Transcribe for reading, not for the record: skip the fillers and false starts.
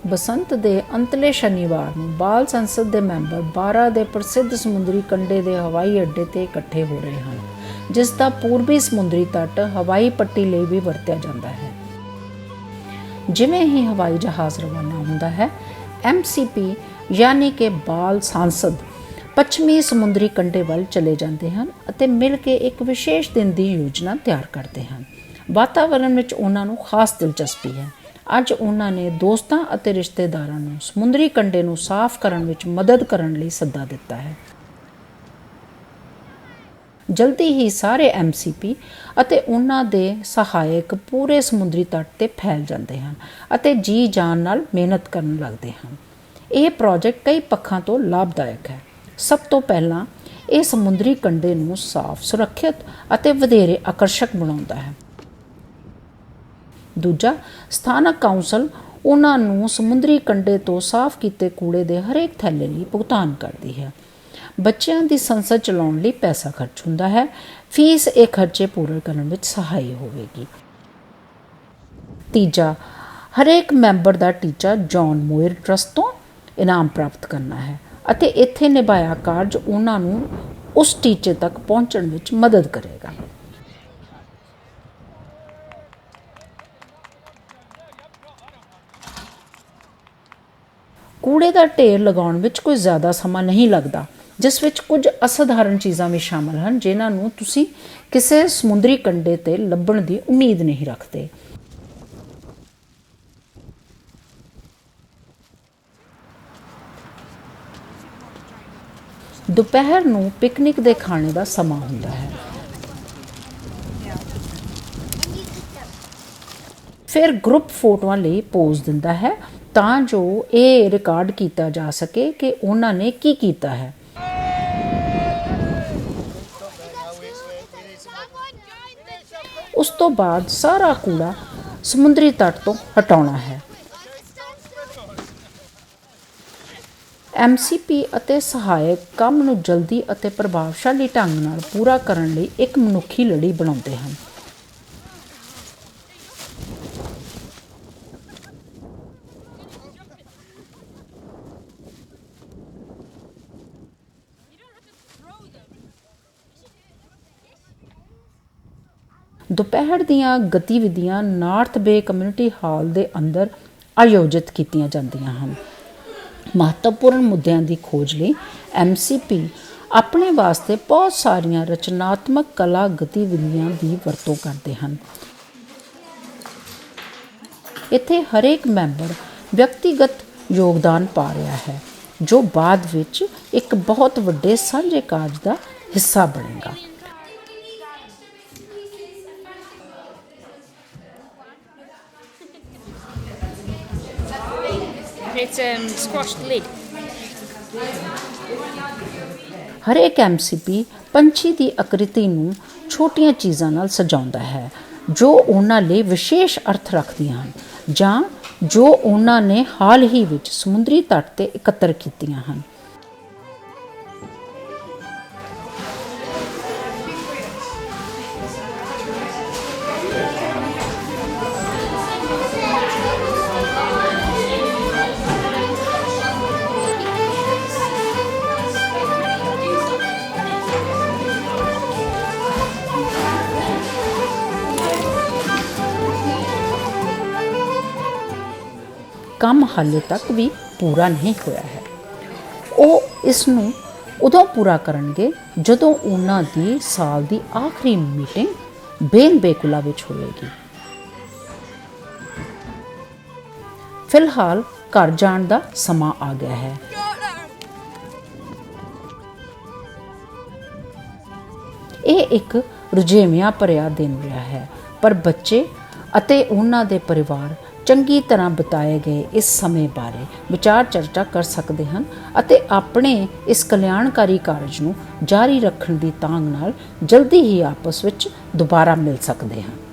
ਬਸੰਤ ਦੇ ਅੰਤਲੇ ਸ਼ਨੀਵਾਰ ਨੂੰ ਬਾਲ ਸੰਸਦ ਦੇ ਮੈਂਬਰ 12 ਦੇ ਪ੍ਰਸਿੱਧ ਸਮੁੰਦਰੀ ਕੰਢੇ ਦੇ ਹਵਾਈ ਅੱਡੇ ਤੇ ਇਕੱਠੇ ਹੋ ਰਹੇ ਹਨ, ਜਿਸ ਦਾ ਪੂਰਬੀ ਸਮੁੰਦਰੀ ਤੱਟ ਹਵਾਈ ਪੱਟੀ ਲਈ ਵੀ ਵਰਤਿਆ ਜਾਂਦਾ ਹੈ। ਜਿਵੇਂ ਹੀ ਹਵਾਈ ਜਹਾਜ਼ ਰਵਾਨਾ ਹੁੰਦਾ ਹੈ, MCP ਯਾਨੀ ਕਿ ਬਾਲ ਸਾਂਸਦ ਪੱਛਮੀ ਸਮੁੰਦਰੀ ਕੰਢੇ ਵੱਲ ਚਲੇ ਜਾਂਦੇ ਹਨ ਅਤੇ ਮਿਲ ਕੇ ਇੱਕ ਵਿਸ਼ੇਸ਼ ਦਿਨ ਦੀ ਯੋਜਨਾ ਤਿਆਰ ਕਰਦੇ ਹਨ। ਵਾਤਾਵਰਣ ਵਿੱਚ ਉਹਨਾਂ ਨੂੰ ਖਾਸ ਦਿਲਚਸਪੀ ਹੈ। ਅੱਜ ਉਹਨਾਂ ਨੇ ਦੋਸਤਾਂ ਅਤੇ ਰਿਸ਼ਤੇਦਾਰਾਂ ਨੂੰ ਸਮੁੰਦਰੀ ਕੰਢੇ ਨੂੰ ਸਾਫ਼ ਕਰਨ ਵਿੱਚ ਮਦਦ ਕਰਨ ਲਈ ਸੱਦਾ ਦਿੱਤਾ ਹੈ। ਜਲਦੀ ਹੀ ਸਾਰੇ MCP ਅਤੇ ਉਹਨਾਂ ਦੇ ਸਹਾਇਕ ਪੂਰੇ ਸਮੁੰਦਰੀ ਤੱਟ 'ਤੇ ਫੈਲ ਜਾਂਦੇ ਹਨ ਅਤੇ ਜੀ ਜਾਨ ਨਾਲ ਮਿਹਨਤ ਕਰਨ ਲੱਗਦੇ ਹਨ। ਇਹ ਪ੍ਰੋਜੈਕਟ ਕਈ ਪੱਖਾਂ ਤੋਂ ਲਾਭਦਾਇਕ ਹੈ। ਸਭ ਤੋਂ ਪਹਿਲਾਂ ਇਹ ਸਮੁੰਦਰੀ ਕੰਢੇ ਨੂੰ ਸਾਫ਼, ਸੁਰੱਖਿਅਤ ਅਤੇ ਵਧੇਰੇ ਆਕਰਸ਼ਕ ਬਣਾਉਂਦਾ ਹੈ। ਦੂਜਾ, ਸਥਾਨਕ ਕਾਉਂਸਲ ਉਹਨਾਂ ਨੂੰ ਸਮੁੰਦਰੀ ਕੰਢੇ ਤੋਂ ਸਾਫ਼ ਕੀਤੇ ਕੂੜੇ ਦੇ ਹਰੇਕ ਥੈਲੇ ਲਈ ਭੁਗਤਾਨ ਕਰਦੀ ਹੈ। ਬੱਚਿਆਂ ਦੀ ਸੰਸਦ ਚਲਾਉਣ ਲਈ ਪੈਸਾ ਖਰਚ ਹੁੰਦਾ ਹੈ। ਫੀਸ ਇਹ ਖਰਚੇ ਪੂਰੇ ਕਰਨ ਵਿੱਚ ਸਹਾਈ ਹੋਵੇਗੀ। ਤੀਜਾ, ਹਰੇਕ ਮੈਂਬਰ ਦਾ ਟੀਚਾ ਜੌਨ ਮੋਇਰ ਟਰੱਸਟ ਤੋਂ ਇਨਾਮ ਪ੍ਰਾਪਤ ਕਰਨਾ ਹੈ ਅਤੇ ਇੱਥੇ ਨਿਭਾਇਆ ਕਾਰਜ ਉਹਨਾਂ ਨੂੰ ਉਸ ਟੀਚੇ ਤੱਕ ਪਹੁੰਚਣ ਵਿੱਚ ਮਦਦ ਕਰੇਗਾ। ਕੂੜੇ ਦਾ ਢੇਰ ਲਗਾਉਣ ਵਿੱਚ ਕੋਈ ਜ਼ਿਆਦਾ ਸਮਾਂ ਨਹੀਂ ਲੱਗਦਾ, ਜਿਸ ਵਿੱਚ ਕੁਝ ਅਸਾਧਾਰਨ ਚੀਜ਼ਾਂ ਵੀ ਸ਼ਾਮਲ ਹਨ ਜਿਨ੍ਹਾਂ ਨੂੰ ਤੁਸੀਂ ਕਿਸੇ ਸਮੁੰਦਰੀ ਕੰਢੇ 'ਤੇ ਲੱਭਣ ਦੀ ਉਮੀਦ ਨਹੀਂ ਰੱਖਦੇ। ਦੁਪਹਿਰ ਨੂੰ ਪਿਕਨਿਕ ਦੇ ਖਾਣੇ ਦਾ ਸਮਾਂ ਹੁੰਦਾ ਹੈ। ਫਿਰ ਗਰੁੱਪ ਫੋਟੋਆਂ ਲਈ ਪੋਜ਼ ਦਿੰਦਾ ਹੈ ਤਾਂ ਜੋ ਇਹ ਰਿਕਾਰਡ ਕੀਤਾ ਜਾ ਸਕੇ ਕਿ ਉਹਨਾਂ ਨੇ ਕੀ ਕੀਤਾ ਹੈ। ਉਸ ਤੋਂ ਬਾਅਦ ਸਾਰਾ ਕੂੜਾ ਸਮੁੰਦਰੀ ਤੱਟ ਤੋਂ ਹਟਾਉਣਾ ਹੈ। MCP ਅਤੇ ਸਹਾਇਕ ਕੰਮ ਨੂੰ ਜਲਦੀ ਅਤੇ ਪ੍ਰਭਾਵਸ਼ਾਲੀ ਢੰਗ ਨਾਲ ਪੂਰਾ ਕਰਨ ਲਈ ਇੱਕ ਮਨੁੱਖੀ ਲੜੀ ਬਣਾਉਂਦੇ ਹਨ। ਦੁਪਹਿਰ ਦੀਆਂ ਗਤੀਵਿਧੀਆਂ ਨਾਰਥ ਬੇ ਕਮਿਊਨਿਟੀ ਹਾਲ ਦੇ ਅੰਦਰ ਆਯੋਜਿਤ ਕੀਤੀਆਂ ਜਾਂਦੀਆਂ ਹਨ। ਮਹੱਤਵਪੂਰਨ ਮੁੱਦਿਆਂ ਦੀ ਖੋਜ ਲਈ MCP ਆਪਣੇ ਵਾਸਤੇ ਬਹੁਤ ਸਾਰੀਆਂ ਰਚਨਾਤਮਕ ਕਲਾ ਗਤੀਵਿਧੀਆਂ ਦੀ ਵਰਤੋਂ ਕਰਦੇ ਹਨ। ਇੱਥੇ ਹਰੇਕ ਮੈਂਬਰ ਵਿਅਕਤੀਗਤ ਯੋਗਦਾਨ ਪਾ ਰਿਹਾ ਹੈ, ਜੋ ਬਾਅਦ ਵਿੱਚ ਇੱਕ ਬਹੁਤ ਵੱਡੇ ਸਾਂਝੇ ਕਾਰਜ ਦਾ ਹਿੱਸਾ ਬਣੇਗਾ। It's squashed lid. ਹਰੇਕ MCP ਪੰਛੀ ਦੀ ਆਕ੍ਰਿਤੀ ਨੂੰ ਛੋਟੀਆਂ ਚੀਜ਼ਾਂ ਨਾਲ ਸਜਾਉਂਦਾ ਹੈ ਜੋ ਉਹਨਾਂ ਲਈ ਵਿਸ਼ੇਸ਼ ਅਰਥ ਰੱਖਦੀਆਂ ਹਨ ਜਾਂ ਜੋ ਉਹਨਾਂ ਨੇ ਹਾਲ ਹੀ ਵਿੱਚ ਸਮੁੰਦਰੀ ਤੱਟ 'ਤੇ ਇਕੱਤਰ ਕੀਤੀਆਂ ਹਨ। ਕੰਮ ਹਾਲੇ ਤੱਕ ਵੀ ਪੂਰਾ ਨਹੀਂ ਹੋਇਆ ਹੈ। ਉਹ ਇਸ ਨੂੰ ਉਦੋਂ ਪੂਰਾ ਕਰਨਗੇ ਜਦੋਂ ਉਹਨਾਂ ਦੀ ਸਾਲ ਦੀ ਆਖਰੀ ਮੀਟਿੰਗ ਬੇਨਬੇਕੁਲਾ ਵਿੱਚ ਹੋਵੇਗੀ। ਫਿਲਹਾਲ ਘਰ ਜਾਣ ਦਾ ਸਮਾਂ ਆ ਗਿਆ ਹੈ। ਇਹ ਇੱਕ ਰੁਝੇਵਿਆਂ ਭਰਿਆ ਦਿਨ ਰਿਹਾ ਹੈ, ਪਰ ਬੱਚੇ ਅਤੇ ਉਹਨਾਂ ਦੇ ਪਰਿਵਾਰ ਚੰਗੀ ਤਰ੍ਹਾਂ ਬਿਤਾਏ ਗਏ ਇਸ ਸਮੇਂ ਬਾਰੇ ਵਿਚਾਰ ਚਰਚਾ ਕਰ ਸਕਦੇ ਹਨ ਅਤੇ ਆਪਣੇ ਇਸ ਕਲਿਆਣਕਾਰੀ ਕਾਰਜ ਨੂੰ ਜਾਰੀ ਰੱਖਣ ਦੀ ਤਾਂਘ ਨਾਲ ਜਲਦੀ ਹੀ ਆਪਸ ਵਿੱਚ ਦੁਬਾਰਾ ਮਿਲ ਸਕਦੇ ਹਨ।